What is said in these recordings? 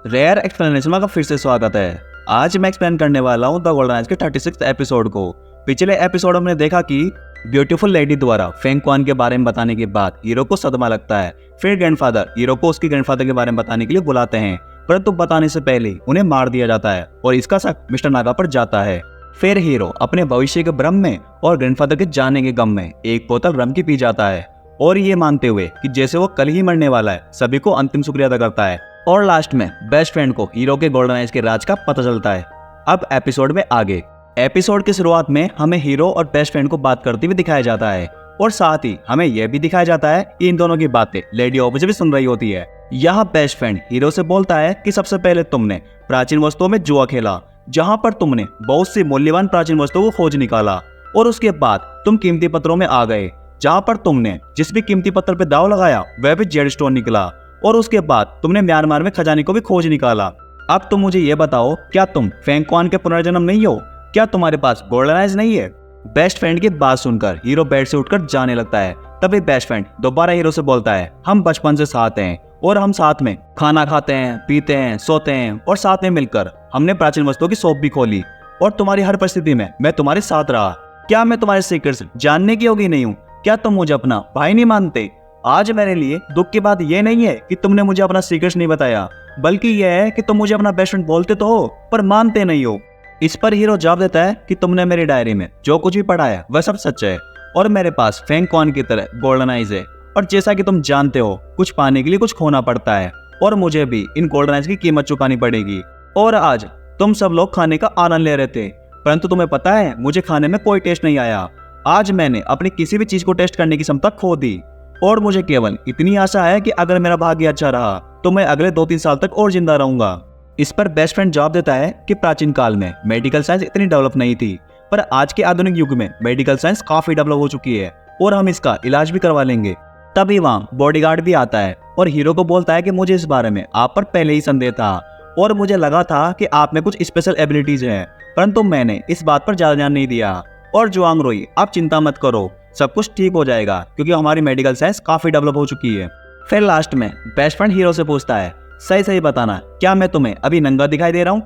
Rare explanation का फिर से स्वागत है। आज मैं एक्सप्लेन करने वाला हूँ द गोल्डन आइज के 36 एपिसोड को। पिछले एपिसोड में देखा कि ब्यूटीफुल लेडी द्वारा फेंग क्वान के बारे में बताने के बाद हीरो को सदमा लगता है। फिर ग्रैंडफादर हीरो को उसके ग्रैंडफादर के बारे में बताने के लिए बुलाते हैं, परंतु बताने से पहले उन्हें मार दिया जाता है और इसका शक मिस्टर नागा पर जाता है। फिर हीरो अपने भविष्य के भ्रम में और ग्रैंडफादर के जाने के गम में एक बोतल रम की पी जाता है और ये मानते हुए कि जैसे वो कल ही मरने वाला है, सभी को अंतिम शुक्रिया अदा करता है। और लास्ट में बेस्ट फ्रेंड को हीरो के गोल्डन आइज के राज का पता चलता है। अब एपिसोड में आगे। एपिसोड की शुरुआत में हमें हीरो और बेस्ट फ्रेंड को बात करते हुए दिखाया जाता है और साथ ही हमें यह भी दिखाया जाता है कि इन दोनों की बातें लेडी ऑफिसर भी सुन रही होती है। यहाँ बेस्ट फ्रेंड हीरो से बोलता है कि सबसे पहले तुमने प्राचीन वस्तुओं में जुआ खेला, जहाँ पर तुमने बहुत सी मूल्यवान प्राचीन वस्तुओं को खोज निकाला, और उसके बाद तुम कीमती पत्थरों में आ गए, जहाँ पर तुमने जिस भी कीमती पत्थर पे दाव लगाया वह भी जेड स्टोन निकला, और उसके बाद तुमने म्यांमार में खजाने को भी खोज निकाला। अब तुम मुझे ये बताओ, क्या तुम फेंग क्वान के पुनर्जन्म नहीं हो? क्या तुम्हारे पास गोल्डन आइज नहीं है? बेस्ट फ्रेंड की बात सुनकर हीरो बेड से उठकर जाने लगता है। तभी बेस्ट फ्रेंड दोबारा हीरो से बोलता है, हम बचपन से साथ हैं और हम साथ में खाना खाते हैं, पीते हैं, सोते हैं और साथ में मिलकर हमने प्राचीन वस्तुओं की शॉप भी खोली, और तुम्हारी हर परिस्थिति में मैं तुम्हारे साथ रहा। क्या मैं तुम्हारे सीक्रेट्स जानने की योग्य नहीं हूँ? क्या तुम मुझे अपना भाई नहीं मानते? आज मेरे लिए दुख की बात यह नहीं है कि तुमने मुझे अपना सीक्रेट्स नहीं बताया, बल्कि यह है कि तुम मुझे अपना बेस्ट फ्रेंड बोलते तो हो पर मानते नहीं हो। इस पर हीरो जवाब देता है कि तुमने मेरी डायरी में जो कुछ भी पढ़ा है वह सब सच है, और मेरे पास फेंग क्वान की तरह गोल्डन आइज है, और जैसा कि तुम जानते हो कुछ पाने के लिए कुछ खोना पड़ता है, और मुझे भी इन गोल्डन आइज की कीमत चुकानी पड़ेगी। और आज तुम सब लोग खाने का आनंद ले रहे थे, परंतु तुम्हें पता है मुझे खाने में कोई टेस्ट नहीं आया। आज मैंने अपनी किसी भी चीज को टेस्ट करने की क्षमता खो दी, और मुझे केवल इतनी आशा है कि अगर मेरा भाग्य अच्छा रहा तो मैं अगले 2-3 साल तक और जिंदा रहूंगा। इस पर बेस्ट फ्रेंड जवाब देता है कि प्राचीन काल में मेडिकल साइंस इतनी डेवलप नहीं थी, पर आज के आधुनिक युग में मेडिकल साइंस काफी डेवलप हो चुकी है और हम इसका इलाज भी करवा लेंगे। तभी वहाँ बॉडीगार्ड भी आता है और हीरो को बोलता है कि मुझे इस बारे में आप पर पहले ही संदेह था, और मुझे लगा था कि आप में कुछ स्पेशल एबिलिटीज हैं, परंतु मैंने इस बात पर ज्यादा ध्यान नहीं दिया। और जुआंग रोई, आप चिंता मत करो, सब कुछ ठीक हो जाएगा क्योंकि हमारी मेडिकल साइंस काफी डेवलप हो चुकी है। फिर लास्ट में बेस्ट फ्रेंड हीरो से पूछता है, सही सही बताना, क्या मैं तुम्हें अभी नंगा दिखाई दे रहा हूँ?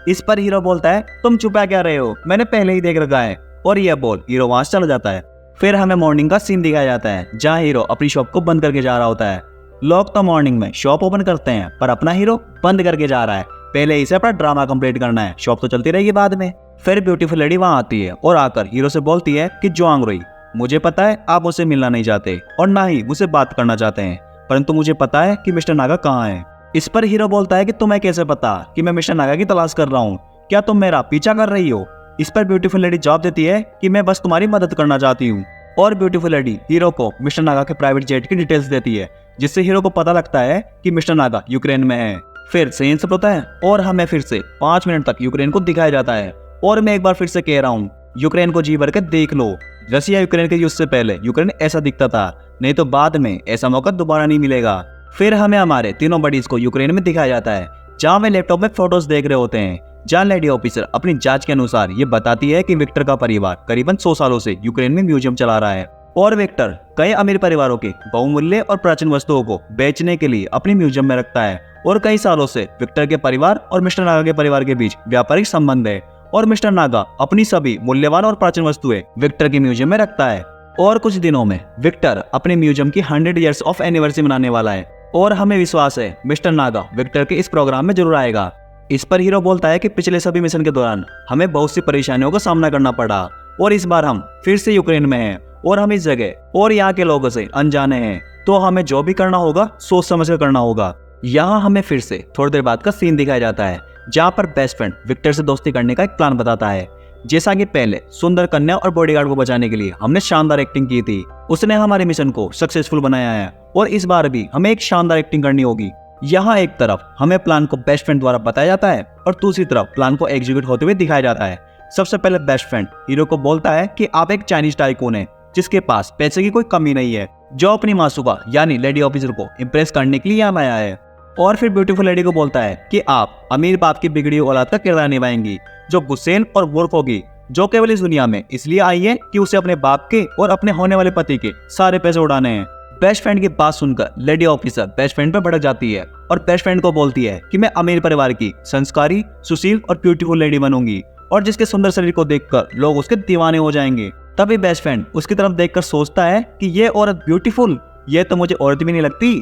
इस पर हीरो बोलता है, तुम छुपा क्या रहे हो, मैंने पहले ही देख रखा है, और यह बोल हीरो वहां से चला जाता है। फिर हमें मॉर्निंग का सीन दिखाया जाता है जहाँ हीरो अपनी शॉप को बंद करके जा रहा होता है। लोग तो मॉर्निंग में शॉप ओपन करते हैं, पर अपना हीरो बंद करके जा रहा है। पहले इसे अपना ड्रामा कंप्लीट करना है, शॉप तो चलती रहेगी बाद में। फिर ब्यूटीफुल लेडी वहां आती है और आकर हीरो से बोलती है कि जुआंग रोई, मुझे पता है आप मुझसे मिलना नहीं चाहते और ना ही मुझसे बात करना चाहते हैं, परंतु मुझे पता है कि मिस्टर नागा कहाँ है। इस पर हीरो बोलता है कि तुम्हें कैसे पता कि मैं मिस्टर नागा की तलाश कर रहा हूँ? क्या तुम मेरा पीछा कर रही हो? इस पर ब्यूटीफुल लेडी जवाब देती है कि मैं बस तुम्हारी मदद करना चाहती हूँ। और ब्यूटीफुल लेडी हीरो को मिस्टर नागा के प्राइवेट जेट की डिटेल्स देती है, जिससे हीरो को पता लगता है कि मिस्टर नागा यूक्रेन में है। फिर सीन सब होता है और हमें फिर से 5 मिनट तक यूक्रेन को दिखाया जाता है। और मैं एक बार फिर से कह रहा हूँ, यूक्रेन को जी भर के देख लो। रशिया यूक्रेन के युद्ध से पहले यूक्रेन ऐसा दिखता था, नहीं तो बाद में ऐसा मौका दोबारा नहीं मिलेगा। फिर हमें हमारे तीनों बडीज को यूक्रेन में दिखाया जाता है, जहाँ वे लैपटॉप में फोटोज देख रहे होते हैं, जहाँ लेडी ऑफिसर अपनी जांच के अनुसार ये बताती है कि विक्टर का परिवार करीबन 100 सालों से यूक्रेन में म्यूजियम चला रहा है, और विक्टर कई अमीर परिवारों के बहुमूल्य और प्राचीन वस्तुओं को बेचने के लिए अपनी म्यूजियम में रखता है। और कई सालों से विक्टर के परिवार और मिस्टर नागा के परिवार के बीच व्यापारिक संबंध है, और मिस्टर नागा अपनी सभी मूल्यवान और प्राचीन वस्तुएं विक्टर के म्यूजियम में रखता है। और कुछ दिनों में विक्टर अपने म्यूजियम की 100 ईयर्स ऑफ एनिवर्सरी मनाने वाला है, और हमें विश्वास है मिस्टर नागा विक्टर के इस प्रोग्राम में जरूर आएगा। इस पर हीरो बोलता है कि पिछले सभी मिशन के दौरान हमें बहुत सी परेशानियों का सामना करना पड़ा, और इस बार हम फिर से यूक्रेन में हैं, और हम इस जगह और यहाँ के लोगों से अनजाने हैं, तो हमें जो भी करना होगा सोच समझ कर करना होगा। यहाँ हमें फिर से थोड़ी देर बाद का सीन दिखाया जाता है, जहाँ पर बेस्ट फ्रेंड विक्टर से दोस्ती करने का एक प्लान बताता है। जैसा कि पहले सुंदर कन्या और बॉडीगार्ड को बचाने के लिए हमने शानदार एक्टिंग की थी, उसने हमारे मिशन को सक्सेसफुल बनाया है, और इस बार भी हमें एक शानदार एक्टिंग करनी होगी। यहाँ एक तरफ हमें प्लान को बेस्ट फ्रेंड द्वारा बताया जाता है, और दूसरी तरफ प्लान को एग्जीक्यूट होते हुए दिखाया जाता है। सबसे पहले बेस्ट फ्रेंड हीरो को बोलता है कि आप एक चाइनीज टाइकून है जिसके पास पैसे की कोई कमी नहीं है, जो अपनी मासूका यानी लेडी ऑफिसर को इम्प्रेस करने के लिए यहाँ आया है। और फिर ब्यूटीफुल लेडी को बोलता है कि आप अमीर बाप की बिगड़ी औलाद का किरदार निभाएंगी, जो गुस्सेल और मूर्ख होगी, जो केवल इस दुनिया में इसलिए आई है कि उसे अपने बाप के और अपने होने वाले पति के सारे पैसे उड़ाने हैं। बेस्ट फ्रेंड की बात सुनकर लेडी ऑफिसर बेस्ट फ्रेंड पर भड़क जाती है और बेस्ट फ्रेंड को बोलती है कि मैं अमीर परिवार की संस्कारी, सुशील और ब्यूटीफुल लेडी बनूंगी और जिसके सुंदर शरीर को देखकर लोग उसके दीवाने हो जाएंगे। तभी बेस्ट फ्रेंड उसकी तरफ देखकर सोचता है कि ये औरत ब्यूटीफुल, ये तो मुझे औरत भी नहीं लगती।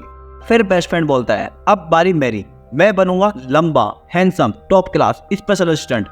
फिर बेस्ट फ्रेंड बोलता है अब बारी मेरी, मैं बनूंगा लंबा, handsome, top class special assistant.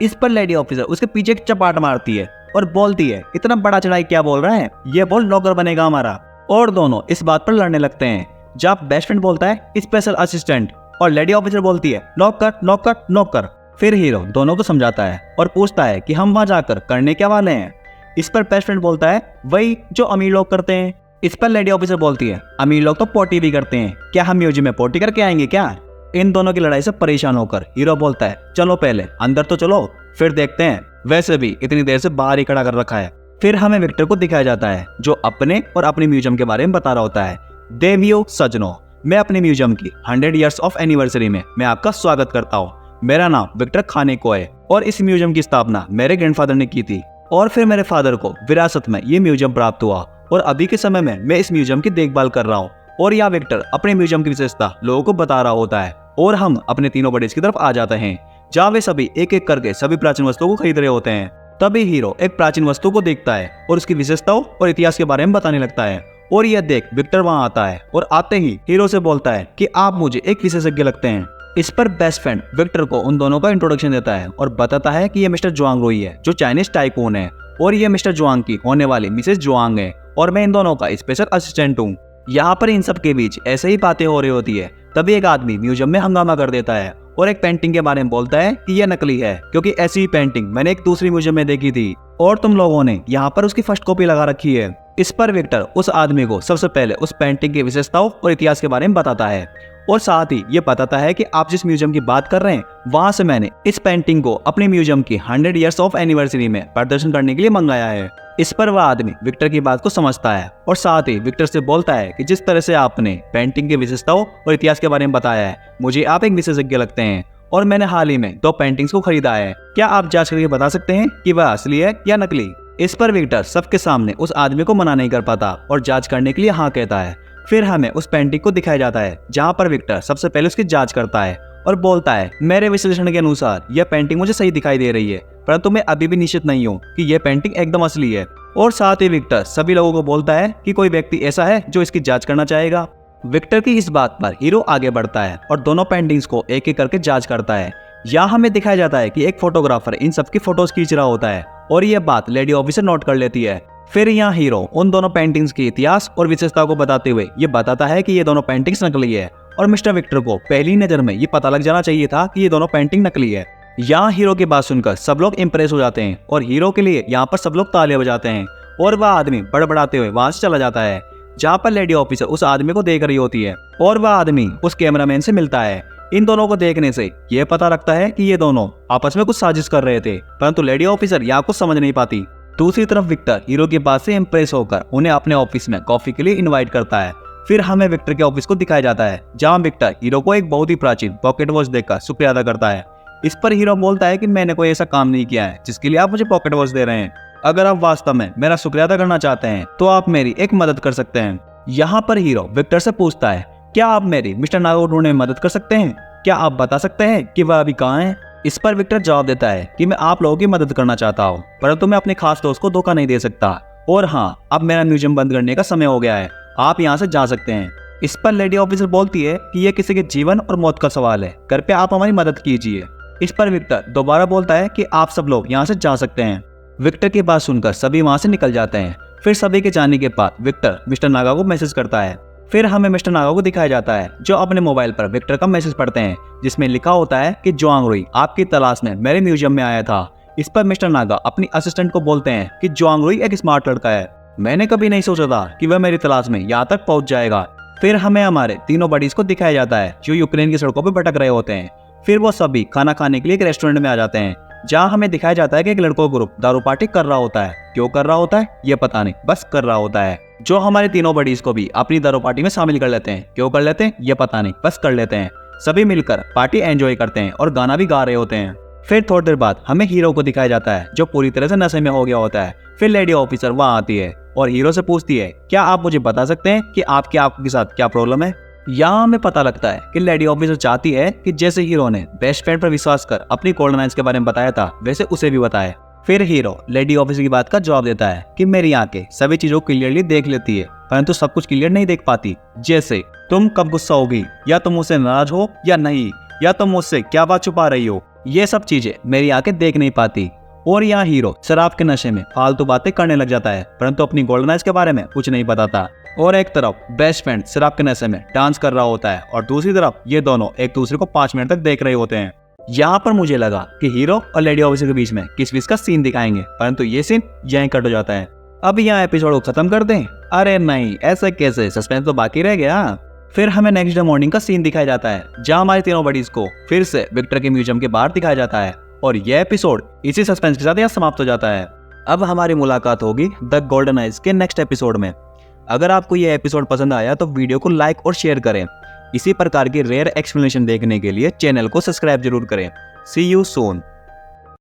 इस पर लेडी ऑफिसर उसके पीछे एक चपाट मारती है और बोलती है इतना बड़ा चढ़ाई क्या बोल रहा है, ये बोल नौकर बनेगा हमारा। और दोनों इस बात पर लड़ने लगते हैं। जब बेस्ट फ्रेंड बोलता है स्पेशल असिस्टेंट और लेडी ऑफिसर बोलती है नौकर नौकर नौकर। फिर हीरो दोनों को समझाता है और पूछता है कि हम वहां जाकर करने क्या वाले हैं। इस पर बेस्ट फ्रेंड बोलता है वही जो अमीर लोग करते हैं। इस पर लेडी ऑफिसर बोलती है अमीर लोग तो पोटी भी करते हैं, क्या हम म्यूजियम में पोटी करके आएंगे क्या। इन दोनों की लड़ाई से परेशान होकर हीरो बोलता है चलो पहले अंदर तो चलो, फिर देखते हैं, वैसे भी इतनी देर से बाहर ही खड़ा कर रखा है। फिर हमें विक्टर को दिखाया जाता है जो अपने और अपने म्यूजियम के बारे में बता रहा होता है। देवियों सजनों, मैं अपने म्यूजियम की 100 ईयर्स ऑफ एनिवर्सरी में मैं आपका स्वागत करता हूँ। मेरा नाम विक्टर खानेको है और इस म्यूजियम की स्थापना मेरे ग्रैंडफादर ने की थी और फिर मेरे फादर को विरासत में ये म्यूजियम प्राप्त हुआ और अभी के समय में मैं इस म्यूजियम की देखभाल कर रहा हूँ। और यह विक्टर अपने म्यूजियम की विशेषता लोगों को बता रहा होता है और हम अपने तीनों बडीज की तरफ आ जाते हैं जहाँ वे सभी एक एक करके सभी प्राचीन वस्तुओं को खरीद रहे होते हैं। तभी हीरो एक प्राचीन वस्तु को देखता है और उसकी विशेषताओं और इतिहास के बारे में बताने लगता है और यह देख विक्टर वहां आता है और आते ही हीरो से बोलता है कि आप मुझे एक विशेषज्ञ लगते हैं। इस पर बेस्ट फ्रेंड विक्टर को उन दोनों का इंट्रोडक्शन देता है और बताता है कि ये मिस्टर जुआंग रोई है जो चाइनीज टाइकून है और ये मिस्टर जुआंग की होने वाली मिसेस जुआंग है और मैं इन दोनों का स्पेशल असिस्टेंट हूँ। यहाँ पर इन सब के बीच ऐसे ही बातें हो रही होती है तभी एक आदमी म्यूजियम में हंगामा कर देता है और एक पेंटिंग के बारे में बोलता है कि यह नकली है क्योंकि ऐसी ही पेंटिंग मैंने एक दूसरी म्यूजियम में देखी थी और तुम लोगों ने यहाँ पर उसकी फर्स्ट कॉपी लगा रखी है। इस पर विक्टर उस आदमी को सबसे पहले उस पेंटिंग की विशेषताओं और इतिहास के बारे में बताता है और साथ ही ये बताता है कि आप जिस म्यूजियम की बात कर रहे हैं वहां से मैंने इस पेंटिंग को अपने म्यूजियम की 100 ईयर्स ऑफ एनिवर्सरी में प्रदर्शन करने के लिए मंगाया है। इस पर वह आदमी विक्टर की बात को समझता है और साथ ही विक्टर से बोलता है कि जिस तरह से आपने पेंटिंग की विशेषताओं और इतिहास के बारे में बताया है मुझे आप एक विशेषज्ञ लगते हैं और मैंने हाल ही में 2 पेंटिंग्स को खरीदा है, क्या आप जांच करके बता सकते हैं कि वह असली है या नकली। इस पर विक्टर सबके सामने उस आदमी को मना नहीं कर पाता और जांच करने के लिए हाँ कहता है। फिर हमें उस पेंटिंग को दिखाया जाता है जहाँ पर विक्टर सबसे पहले उसकी जांच करता है और बोलता है मेरे विश्लेषण के अनुसार यह पेंटिंग मुझे सही दिखाई दे रही है परंतु मैं अभी भी निश्चित नहीं हूँ कि यह पेंटिंग एकदम असली है। और साथ ही विक्टर सभी लोगों को बोलता है कि कोई व्यक्ति ऐसा है जो इसकी जांच करना चाहेगा। विक्टर की इस बात पर हीरो आगे बढ़ता है और दोनों पेंटिंग्स को एक एक करके जांच करता है। यहाँ हमें दिखाया जाता है कि एक फोटोग्राफर इन सबकी फोटोज खींच रहा होता है और यह बात लेडी ऑफिसर नोट कर लेती है। फिर यहाँ हीरो उन दोनों पेंटिंग्स की इतिहास और विशेषता को बताते हुए ये बताता है कि ये दोनों पेंटिंग्स नकली है और मिस्टर विक्टर को पहली नजर में ये पता लग जाना चाहिए था कि ये दोनों पेंटिंग नकली है। यहाँ हीरो की बात सुनकर सब लोग इम्प्रेस हो जाते हैं और हीरो के लिए यहाँ पर सब लोग तालियां बजाते हैं और वह आदमी बड़बड़ाते हुए वहां से चला जाता है जहाँ पर लेडी ऑफिसर उस आदमी को देख रही होती है और वह आदमी उस कैमरामैन से मिलता है। इन दोनों को देखने से यह पता लगता है कि ये दोनों आपस में कुछ साजिश कर रहे थे परंतु लेडी ऑफिसर यहाँ कुछ समझ नहीं पाती। दूसरी तरफ विक्टर हीरो की बात से इम्प्रेस होकर उन्हें अपने ऑफिस में कॉफी के लिए इन्वाइट करता है। फिर हमें विक्टर के ऑफिस को दिखाया जाता है जहाँ विक्टर हीरो को एक बहुत ही प्राचीन पॉकेट वॉच देकर शुक्रिया अदा करता है। इस पर हीरो बोलता है कि मैंने कोई ऐसा काम नहीं किया है जिसके लिए आप मुझे पॉकेट वॉच दे रहे हैं। अगर आप वास्तव में मेरा शुक्रिया अदा करना चाहते हैं तो आप मेरी एक मदद कर सकते हैं। यहाँ पर हीरो विक्टर से पूछता है क्या आप मेरी मिस्टर नागा को ढूंढने में मदद कर सकते हैं, क्या आप बता सकते हैं कि वह अभी कहाँ है। इस पर विक्टर जवाब देता है कि मैं आप लोगों की मदद करना चाहता हूँ परंतु मैं अपने खास दोस्त को धोखा नहीं दे सकता और हाँ अब मेरा म्यूजियम बंद करने का समय हो गया है, आप यहाँ से जा सकते हैं। इस पर लेडी ऑफिसर बोलती है कि यह किसी के जीवन और मौत का सवाल है, कृपया आप हमारी मदद कीजिए। इस पर विक्टर दोबारा बोलता है कि आप सब लोग यहाँ से जा सकते हैं। विक्टर की बात सुनकर सभी वहां से निकल जाते हैं। फिर सभी के जाने के बाद विक्टर मिस्टर नागा को मैसेज करता है। फिर हमें मिस्टर नागा को दिखाया जाता है जो अपने मोबाइल पर विक्टर का मैसेज पढ़ते हैं जिसमें लिखा होता है कि जुआंग रोई आपकी तलाश में मेरे म्यूजियम में आया था। इस पर मिस्टर नागा अपनी असिस्टेंट को बोलते हैं कि जुआंग रोई एक स्मार्ट लड़का है, मैंने कभी नहीं सोचा था कि वह मेरी तलाश में यहाँ तक पहुंच जाएगा। फिर हमें हमारे तीनों बडीज को दिखाया जाता है जो यूक्रेन की सड़कों पर भटक रहे होते हैं। फिर वो सभी खाना खाने के लिए एक रेस्टोरेंट में आ जाते हैं जहाँ हमें दिखाया जाता है कि एक लड़कों ग्रुप दारू पार्टी कर रहा होता है। क्यों कर रहा होता है ये पता नहीं, बस कर रहा होता है। जो हमारे तीनों बडीज को भी अपनी दारू पार्टी में शामिल कर लेते हैं। क्यों कर लेते हैं ये पता नहीं, बस कर लेते हैं। सभी मिलकर पार्टी एंजॉय करते हैं और गाना भी गा रहे होते हैं। फिर थोड़ी देर बाद हमें हीरो को दिखाया जाता है जो पूरी तरह से नशे में हो गया होता है। फिर लेडी ऑफिसर वहाँ आती है और हीरो से पूछती है, क्या आप मुझे बता सकते हैं कि आपके साथ क्या प्रॉब्लम है। यहाँ हमें पता लगता है कि लेडी ऑफिसर चाहती है कि जैसे हीरो ने बेस्ट फ्रेंड पर विश्वास कर अपनी गोल्डन आइज के बारे में बताया था, वैसे उसे भी बताए। फिर हीरो लेडी ऑफिसर की बात का जवाब देता है कि मेरी आंखें सभी चीजों को क्लियरली देख लेती है, परंतु सब कुछ क्लियर नहीं देख पाती। जैसे तुम कब गुस्सा होगी, या तुम मुझसे नाराज हो या नहीं, या तुम मुझसे क्या बात छुपा रही हो, ये सब चीजें मेरी आंखें देख नहीं पाती। और यहाँ हीरो शराब के नशे में फालतू बातें करने लग जाता है, परंतु अपनी गोल्डन आइज के बारे में कुछ नहीं बताता। और एक तरफ बेस्ट फ्रेंड शराब के नशे में डांस कर रहा होता है और दूसरी तरफ ये दोनों एक दूसरे को 5 मिनट तक देख रहे होते हैं। यहाँ पर मुझे लगा कि हीरो और लेडी ऑफिसर के बीच में किस विस का सीन दिखाएंगे, परंतु ये सीन यहीं कट हो जाता है। अब यहाँ एपिसोड को खत्म कर दें? अरे नहीं, ऐसा कैसे, सस्पेंस तो बाकी रह गया। फिर हमें नेक्स्ट डे मॉर्निंग का सीन दिखाया जाता है, जहाँ हमारी तीनों बडीज को फिर से विक्टर के म्यूजियम के बाहर दिखाया जाता है और यह एपिसोड इसी सस्पेंस के साथ यहाँ समाप्त हो जाता है। अब हमारी मुलाकात होगी द गोल्डन आइज के नेक्स्ट एपिसोड में। अगर आपको यह एपिसोड पसंद आया तो वीडियो को लाइक और शेयर करें। इसी प्रकार की रेयर एक्सप्लेनेशन देखने के लिए चैनल को सब्सक्राइब जरूर करें। सी यू सून।